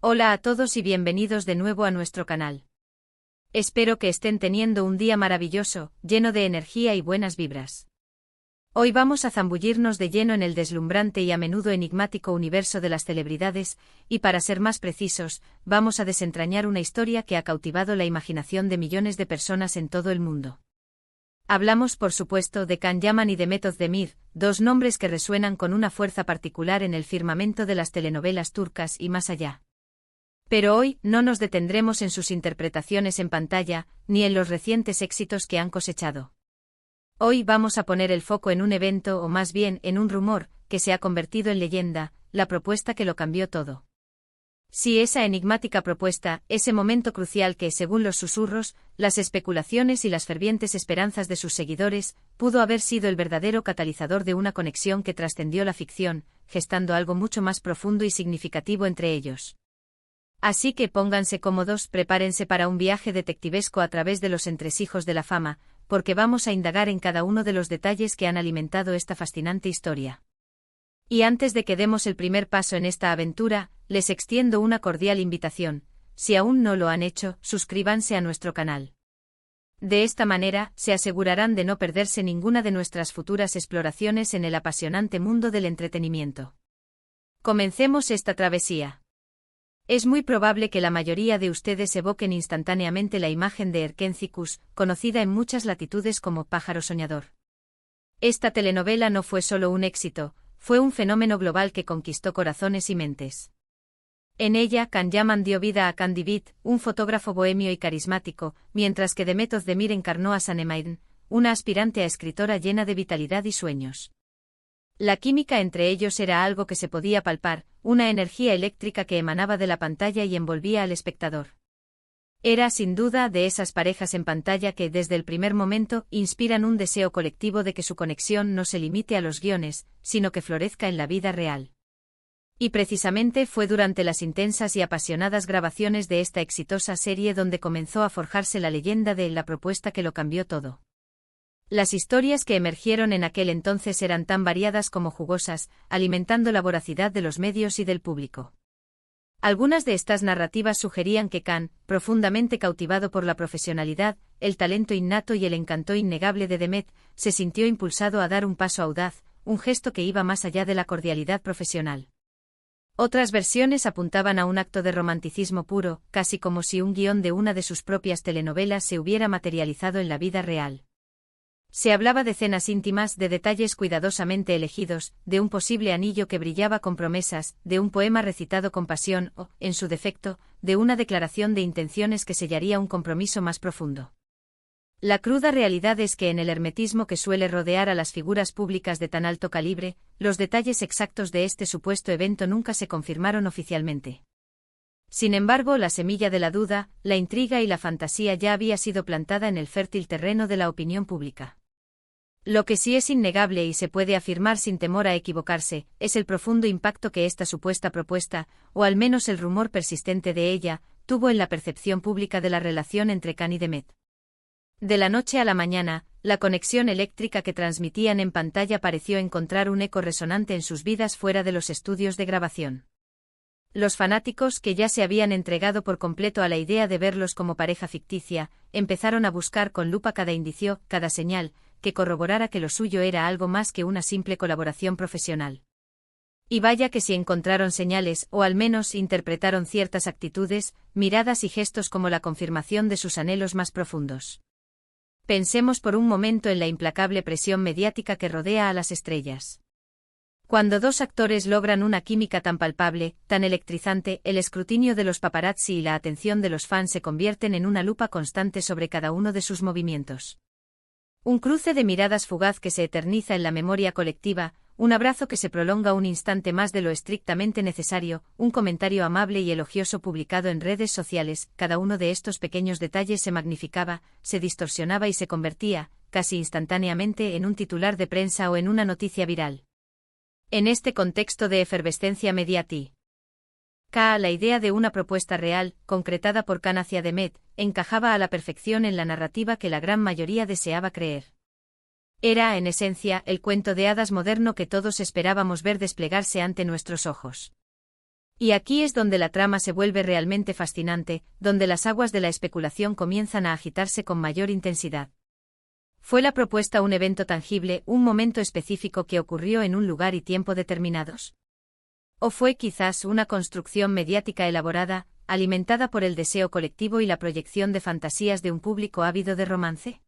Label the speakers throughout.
Speaker 1: Hola a todos y bienvenidos de nuevo a nuestro canal. Espero que estén teniendo un día maravilloso, lleno de energía y buenas vibras. Hoy vamos a zambullirnos de lleno en el deslumbrante y a menudo enigmático universo de las celebridades, y para ser más precisos, vamos a desentrañar una historia que ha cautivado la imaginación de millones de personas en todo el mundo. Hablamos por supuesto de Can Yaman y de Mehmet Özdemir, dos nombres que resuenan con una fuerza particular en el firmamento de las telenovelas turcas y más allá. Pero hoy no nos detendremos en sus interpretaciones en pantalla, ni en los recientes éxitos que han cosechado. Hoy vamos a poner el foco en un evento o más bien en un rumor, que se ha convertido en leyenda, la propuesta que lo cambió todo. Sí, esa enigmática propuesta, ese momento crucial que, según los susurros, las especulaciones y las fervientes esperanzas de sus seguidores, pudo haber sido el verdadero catalizador de una conexión que trascendió la ficción, gestando algo mucho más profundo y significativo entre ellos. Así que pónganse cómodos, prepárense para un viaje detectivesco a través de los entresijos de la fama, porque vamos a indagar en cada uno de los detalles que han alimentado esta fascinante historia. Y antes de que demos el primer paso en esta aventura, les extiendo una cordial invitación. Si aún no lo han hecho, suscríbanse a nuestro canal. De esta manera, se asegurarán de no perderse ninguna de nuestras futuras exploraciones en el apasionante mundo del entretenimiento. Comencemos esta travesía. Es muy probable que la mayoría de ustedes evoquen instantáneamente la imagen de Erkencikus, conocida en muchas latitudes como Pájaro Soñador. Esta telenovela no fue solo un éxito, fue un fenómeno global que conquistó corazones y mentes. En ella, Can Yaman dio vida a Can Divit, un fotógrafo bohemio y carismático, mientras que Mehmet Özdemir encarnó a Sanem, una aspirante a escritora llena de vitalidad y sueños. La química entre ellos era algo que se podía palpar, una energía eléctrica que emanaba de la pantalla y envolvía al espectador. Era sin duda de esas parejas en pantalla que desde el primer momento inspiran un deseo colectivo de que su conexión no se limite a los guiones, sino que florezca en la vida real. Y precisamente fue durante las intensas y apasionadas grabaciones de esta exitosa serie donde comenzó a forjarse la leyenda de la propuesta que lo cambió todo. Las historias que emergieron en aquel entonces eran tan variadas como jugosas, alimentando la voracidad de los medios y del público. Algunas de estas narrativas sugerían que Can, profundamente cautivado por la profesionalidad, el talento innato y el encanto innegable de Demet, se sintió impulsado a dar un paso audaz, un gesto que iba más allá de la cordialidad profesional. Otras versiones apuntaban a un acto de romanticismo puro, casi como si un guión de una de sus propias telenovelas se hubiera materializado en la vida real. Se hablaba de cenas íntimas, de detalles cuidadosamente elegidos, de un posible anillo que brillaba con promesas, de un poema recitado con pasión o, en su defecto, de una declaración de intenciones que sellaría un compromiso más profundo. La cruda realidad es que en el hermetismo que suele rodear a las figuras públicas de tan alto calibre, los detalles exactos de este supuesto evento nunca se confirmaron oficialmente. Sin embargo, la semilla de la duda, la intriga y la fantasía ya había sido plantada en el fértil terreno de la opinión pública. Lo que sí es innegable y se puede afirmar sin temor a equivocarse, es el profundo impacto que esta supuesta propuesta, o al menos el rumor persistente de ella, tuvo en la percepción pública de la relación entre Can y Demet. De la noche a la mañana, la conexión eléctrica que transmitían en pantalla pareció encontrar un eco resonante en sus vidas fuera de los estudios de grabación. Los fanáticos, que ya se habían entregado por completo a la idea de verlos como pareja ficticia, empezaron a buscar con lupa cada indicio, cada señal, que corroborara que lo suyo era algo más que una simple colaboración profesional. Y vaya que si encontraron señales, o al menos interpretaron ciertas actitudes, miradas y gestos como la confirmación de sus anhelos más profundos. Pensemos por un momento en la implacable presión mediática que rodea a las estrellas. Cuando dos actores logran una química tan palpable, tan electrizante, el escrutinio de los paparazzi y la atención de los fans se convierten en una lupa constante sobre cada uno de sus movimientos. Un cruce de miradas fugaz que se eterniza en la memoria colectiva, un abrazo que se prolonga un instante más de lo estrictamente necesario, un comentario amable y elogioso publicado en redes sociales, cada uno de estos pequeños detalles se magnificaba, se distorsionaba y se convertía, casi instantáneamente, en un titular de prensa o en una noticia viral. En este contexto de efervescencia mediática, la idea de una propuesta real, concretada por Can hacia Demet, encajaba a la perfección en la narrativa que la gran mayoría deseaba creer. Era, en esencia, el cuento de hadas moderno que todos esperábamos ver desplegarse ante nuestros ojos. Y aquí es donde la trama se vuelve realmente fascinante, donde las aguas de la especulación comienzan a agitarse con mayor intensidad. ¿Fue la propuesta un evento tangible, un momento específico que ocurrió en un lugar y tiempo determinados? ¿O fue quizás una construcción mediática elaborada, alimentada por el deseo colectivo y la proyección de fantasías de un público ávido de romance?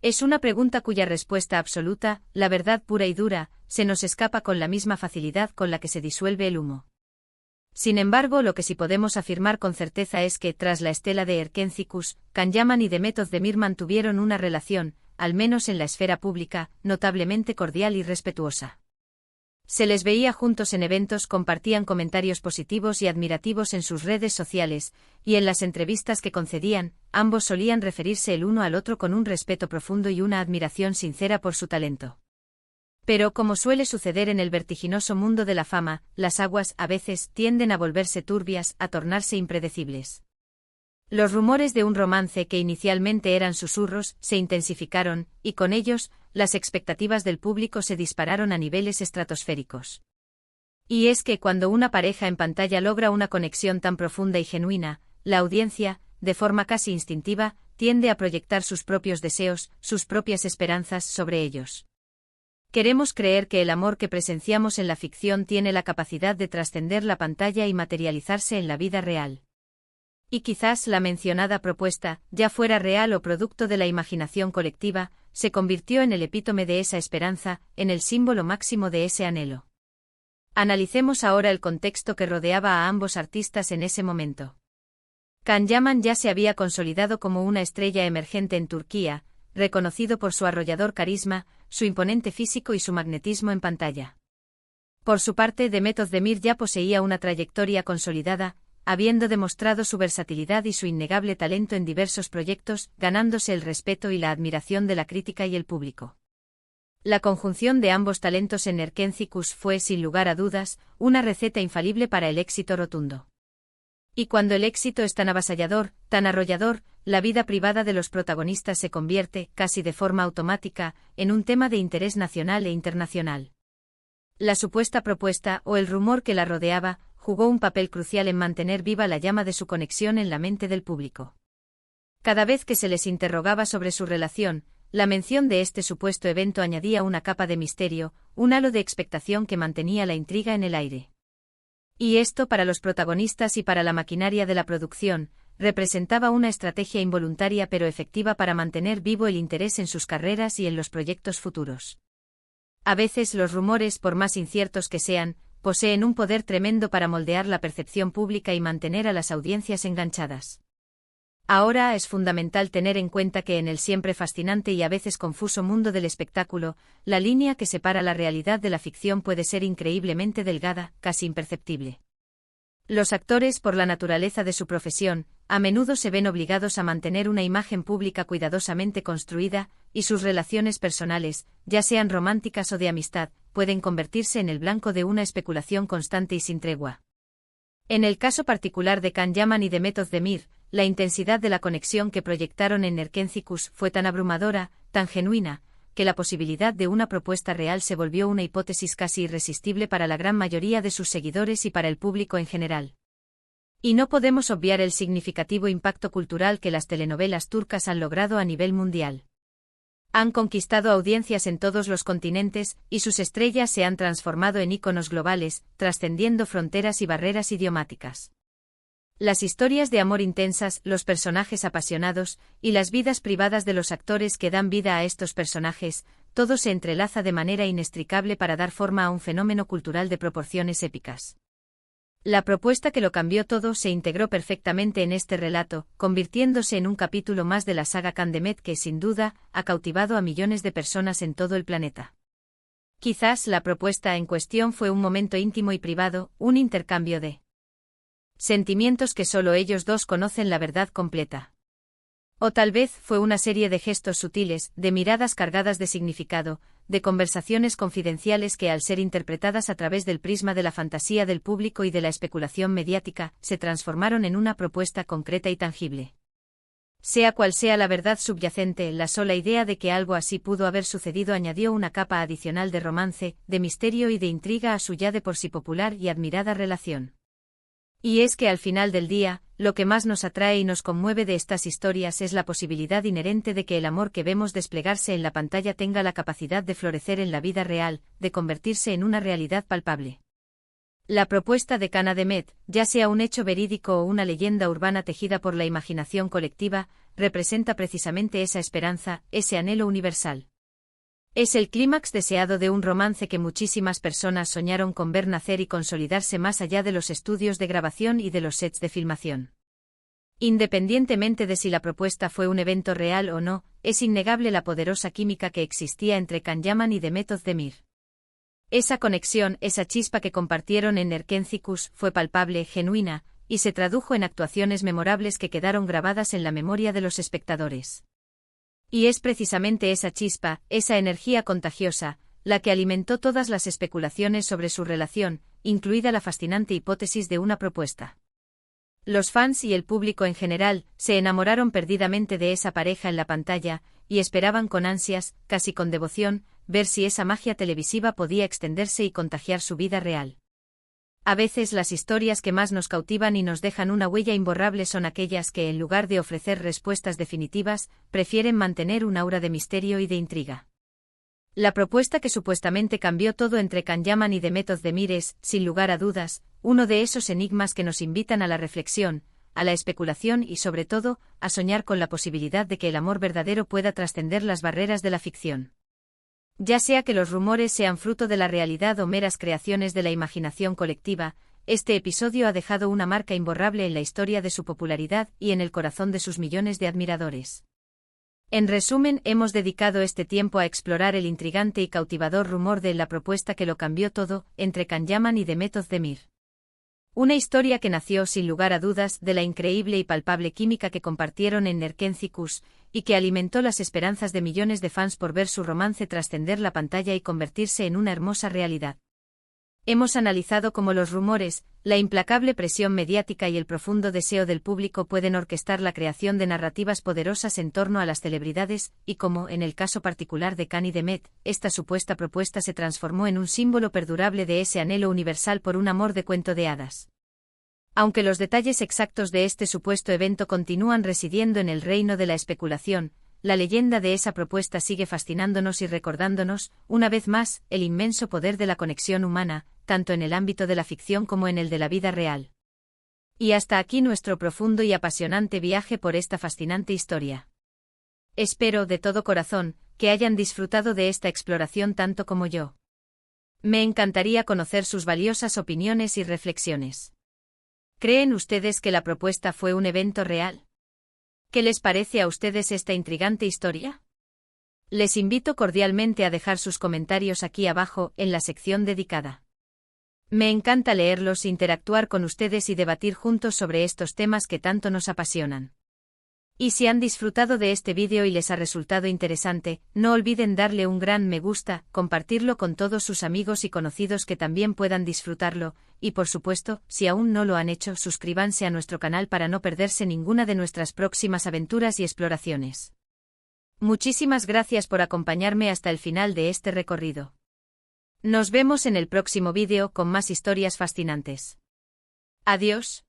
Speaker 1: Es una pregunta cuya respuesta absoluta, la verdad pura y dura, se nos escapa con la misma facilidad con la que se disuelve el humo. Sin embargo, lo que sí podemos afirmar con certeza es que, tras la estela de Erkenci-Kuş, Can Yaman y Demet Özdemir mantuvieron una relación, al menos en la esfera pública, notablemente cordial y respetuosa. Se les veía juntos en eventos, compartían comentarios positivos y admirativos en sus redes sociales, y en las entrevistas que concedían, ambos solían referirse el uno al otro con un respeto profundo y una admiración sincera por su talento. Pero, como suele suceder en el vertiginoso mundo de la fama, las aguas, a veces, tienden a volverse turbias, a tornarse impredecibles. Los rumores de un romance que inicialmente eran susurros, se intensificaron, y con ellos, las expectativas del público se dispararon a niveles estratosféricos. Y es que cuando una pareja en pantalla logra una conexión tan profunda y genuina, la audiencia, de forma casi instintiva, tiende a proyectar sus propios deseos, sus propias esperanzas sobre ellos. Queremos creer que el amor que presenciamos en la ficción tiene la capacidad de trascender la pantalla y materializarse en la vida real. Y quizás la mencionada propuesta, ya fuera real o producto de la imaginación colectiva, se convirtió en el epítome de esa esperanza, en el símbolo máximo de ese anhelo. Analicemos ahora el contexto que rodeaba a ambos artistas en ese momento. Can Yaman ya se había consolidado como una estrella emergente en Turquía, reconocido por su arrollador carisma, su imponente físico y su magnetismo en pantalla. Por su parte, Demet Özdemir ya poseía una trayectoria consolidada, habiendo demostrado su versatilidad y su innegable talento en diversos proyectos, ganándose el respeto y la admiración de la crítica y el público. La conjunción de ambos talentos en Erkenci-Kuş fue, sin lugar a dudas, una receta infalible para el éxito rotundo. Y cuando el éxito es tan avasallador, tan arrollador, la vida privada de los protagonistas se convierte, casi de forma automática, en un tema de interés nacional e internacional. La supuesta propuesta, o el rumor que la rodeaba, jugó un papel crucial en mantener viva la llama de su conexión en la mente del público. Cada vez que se les interrogaba sobre su relación, la mención de este supuesto evento añadía una capa de misterio, un halo de expectación que mantenía la intriga en el aire. Y esto, para los protagonistas y para la maquinaria de la producción, representaba una estrategia involuntaria pero efectiva para mantener vivo el interés en sus carreras y en los proyectos futuros. A veces los rumores, por más inciertos que sean, poseen un poder tremendo para moldear la percepción pública y mantener a las audiencias enganchadas. Ahora es fundamental tener en cuenta que en el siempre fascinante y a veces confuso mundo del espectáculo, la línea que separa la realidad de la ficción puede ser increíblemente delgada, casi imperceptible. Los actores, por la naturaleza de su profesión, a menudo se ven obligados a mantener una imagen pública cuidadosamente construida, y sus relaciones personales, ya sean románticas o de amistad, pueden convertirse en el blanco de una especulación constante y sin tregua. En el caso particular de Can Yaman y Demet Özdemir, la intensidad de la conexión que proyectaron en Erkenci-Kuş fue tan abrumadora, tan genuina, que la posibilidad de una propuesta real se volvió una hipótesis casi irresistible para la gran mayoría de sus seguidores y para el público en general. Y no podemos obviar el significativo impacto cultural que las telenovelas turcas han logrado a nivel mundial. Han conquistado audiencias en todos los continentes, y sus estrellas se han transformado en íconos globales, trascendiendo fronteras y barreras idiomáticas. Las historias de amor intensas, los personajes apasionados, y las vidas privadas de los actores que dan vida a estos personajes, todo se entrelaza de manera inextricable para dar forma a un fenómeno cultural de proporciones épicas. La propuesta que lo cambió todo se integró perfectamente en este relato, convirtiéndose en un capítulo más de la saga Can Demet que, sin duda, ha cautivado a millones de personas en todo el planeta. Quizás la propuesta en cuestión fue un momento íntimo y privado, un intercambio de sentimientos que solo ellos dos conocen la verdad completa. O tal vez fue una serie de gestos sutiles, de miradas cargadas de significado, de conversaciones confidenciales que, al ser interpretadas a través del prisma de la fantasía del público y de la especulación mediática, se transformaron en una propuesta concreta y tangible. Sea cual sea la verdad subyacente, la sola idea de que algo así pudo haber sucedido añadió una capa adicional de romance, de misterio y de intriga a su ya de por sí popular y admirada relación. Y es que al final del día, lo que más nos atrae y nos conmueve de estas historias es la posibilidad inherente de que el amor que vemos desplegarse en la pantalla tenga la capacidad de florecer en la vida real, de convertirse en una realidad palpable. La propuesta de Cana de Met, ya sea un hecho verídico o una leyenda urbana tejida por la imaginación colectiva, representa precisamente esa esperanza, ese anhelo universal. Es el clímax deseado de un romance que muchísimas personas soñaron con ver nacer y consolidarse más allá de los estudios de grabación y de los sets de filmación. Independientemente de si la propuesta fue un evento real o no, es innegable la poderosa química que existía entre Can Yaman y Demet Özdemir. Esa conexión, esa chispa que compartieron en Erkenci-Kuş fue palpable, genuina, y se tradujo en actuaciones memorables que quedaron grabadas en la memoria de los espectadores. Y es precisamente esa chispa, esa energía contagiosa, la que alimentó todas las especulaciones sobre su relación, incluida la fascinante hipótesis de una propuesta. Los fans y el público en general se enamoraron perdidamente de esa pareja en la pantalla, y esperaban con ansias, casi con devoción, ver si esa magia televisiva podía extenderse y contagiar su vida real. A veces las historias que más nos cautivan y nos dejan una huella imborrable son aquellas que, en lugar de ofrecer respuestas definitivas, prefieren mantener un aura de misterio y de intriga. La propuesta que supuestamente cambió todo entre Can Yaman y Demet Özdemir es, sin lugar a dudas, uno de esos enigmas que nos invitan a la reflexión, a la especulación y, sobre todo, a soñar con la posibilidad de que el amor verdadero pueda trascender las barreras de la ficción. Ya sea que los rumores sean fruto de la realidad o meras creaciones de la imaginación colectiva, este episodio ha dejado una marca imborrable en la historia de su popularidad y en el corazón de sus millones de admiradores. En resumen, hemos dedicado este tiempo a explorar el intrigante y cautivador rumor de la propuesta que lo cambió todo, entre Can Yaman y Demet Özdemir. Una historia que nació, sin lugar a dudas, de la increíble y palpable química que compartieron en Erkenci-Kuş, y que alimentó las esperanzas de millones de fans por ver su romance trascender la pantalla y convertirse en una hermosa realidad. Hemos analizado cómo los rumores, la implacable presión mediática y el profundo deseo del público pueden orquestar la creación de narrativas poderosas en torno a las celebridades, y cómo, en el caso particular de Can y Demet, esta supuesta propuesta se transformó en un símbolo perdurable de ese anhelo universal por un amor de cuento de hadas. Aunque los detalles exactos de este supuesto evento continúan residiendo en el reino de la especulación, la leyenda de esa propuesta sigue fascinándonos y recordándonos, una vez más, el inmenso poder de la conexión humana, tanto en el ámbito de la ficción como en el de la vida real. Y hasta aquí nuestro profundo y apasionante viaje por esta fascinante historia. Espero, de todo corazón, que hayan disfrutado de esta exploración tanto como yo. Me encantaría conocer sus valiosas opiniones y reflexiones. ¿Creen ustedes que la propuesta fue un evento real? ¿Qué les parece a ustedes esta intrigante historia? Les invito cordialmente a dejar sus comentarios aquí abajo, en la sección dedicada. Me encanta leerlos, interactuar con ustedes y debatir juntos sobre estos temas que tanto nos apasionan. Y si han disfrutado de este vídeo y les ha resultado interesante, no olviden darle un gran me gusta, compartirlo con todos sus amigos y conocidos que también puedan disfrutarlo, y por supuesto, si aún no lo han hecho, suscríbanse a nuestro canal para no perderse ninguna de nuestras próximas aventuras y exploraciones. Muchísimas gracias por acompañarme hasta el final de este recorrido. Nos vemos en el próximo vídeo con más historias fascinantes. Adiós.